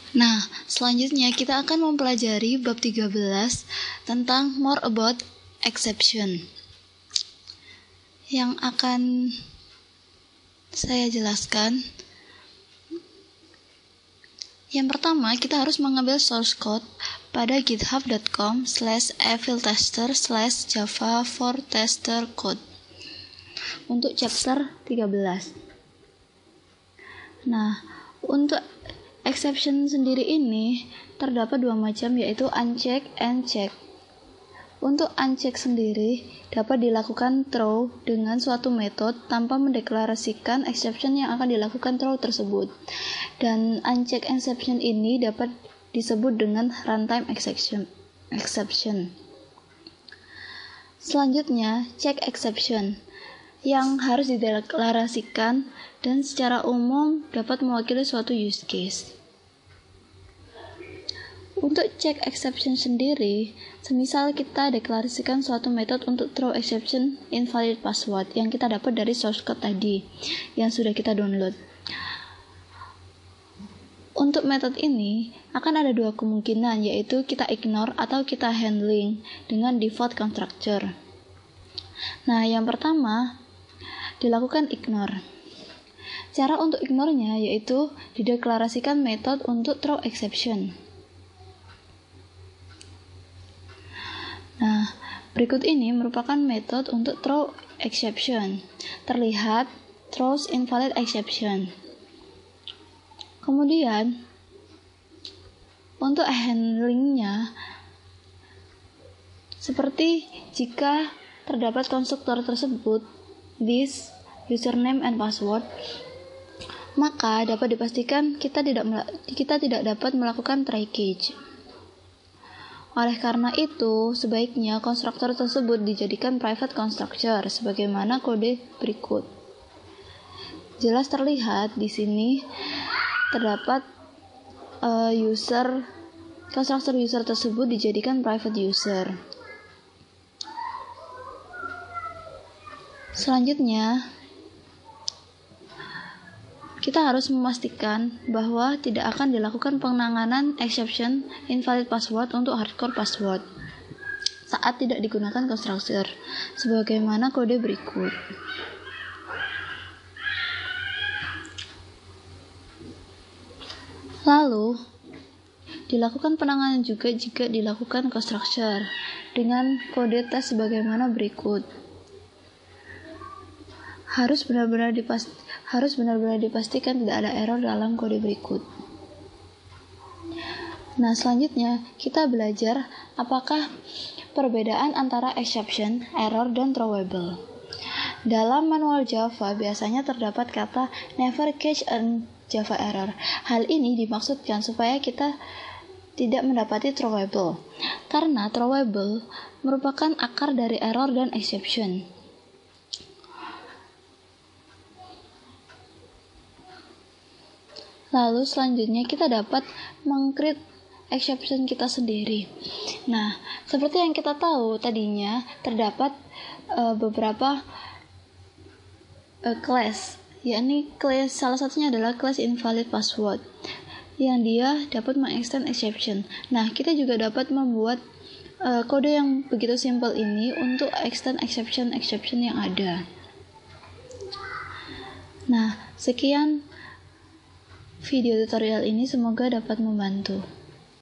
Nah, selanjutnya kita akan mempelajari bab 13 tentang more about exception. Yang akan saya jelaskan, yang pertama kita harus mengambil source code pada github.com/eviltester/java for tester code untuk chapter 13. Nah, untuk exception sendiri ini terdapat dua macam, yaitu uncheck and check. Untuk uncheck sendiri dapat dilakukan throw dengan suatu metode tanpa mendeklarasikan exception yang akan dilakukan throw tersebut. Dan uncheck exception ini dapat disebut dengan runtime exception. Selanjutnya, check exception yang harus dideklarasikan dan secara umum dapat mewakili suatu use case. Untuk check exception sendiri, semisal kita deklarasikan suatu metode untuk throw exception invalid password yang kita dapat dari source code tadi yang sudah kita download. Untuk metode ini akan ada dua kemungkinan, yaitu kita ignore atau kita handling dengan default constructor. Nah, yang pertama dilakukan ignore. Cara untuk ignore-nya yaitu dideklarasikan metode untuk throw exception. Nah, berikut ini merupakan metode untuk throw exception. Terlihat throws invalid exception. Kemudian untuk handlingnya, seperti jika terdapat konstruktor tersebut this username and password, maka dapat dipastikan kita tidak dapat melakukan try catch. Oleh karena itu, sebaiknya konstruktor tersebut dijadikan private constructor sebagaimana kode berikut. Jelas terlihat di sini terdapat konstruktor user tersebut dijadikan private user. Selanjutnya, kita harus memastikan bahwa tidak akan dilakukan penanganan exception invalid password untuk hardcore password saat tidak digunakan konstruktor, sebagaimana kode berikut. Lalu, dilakukan penanganan juga jika dilakukan konstruktor dengan kode tes sebagaimana berikut. Harus benar-benar dipastikan tidak ada error dalam kode berikut. Nah, selanjutnya kita belajar apakah perbedaan antara exception, error, dan throwable. Dalam manual Java biasanya terdapat kata never catch a Java error. Hal ini dimaksudkan supaya kita tidak mendapati throwable, karena throwable merupakan akar dari error dan exception. Lalu selanjutnya kita dapat meng-create exception kita sendiri. Nah, seperti yang kita tahu tadinya terdapat beberapa class, yakni class salah satunya adalah class invalid password yang dia dapat mengextend exception. Nah, kita juga dapat membuat kode yang begitu simple ini untuk extend exception yang ada. Nah, sekian video tutorial ini, semoga dapat membantu.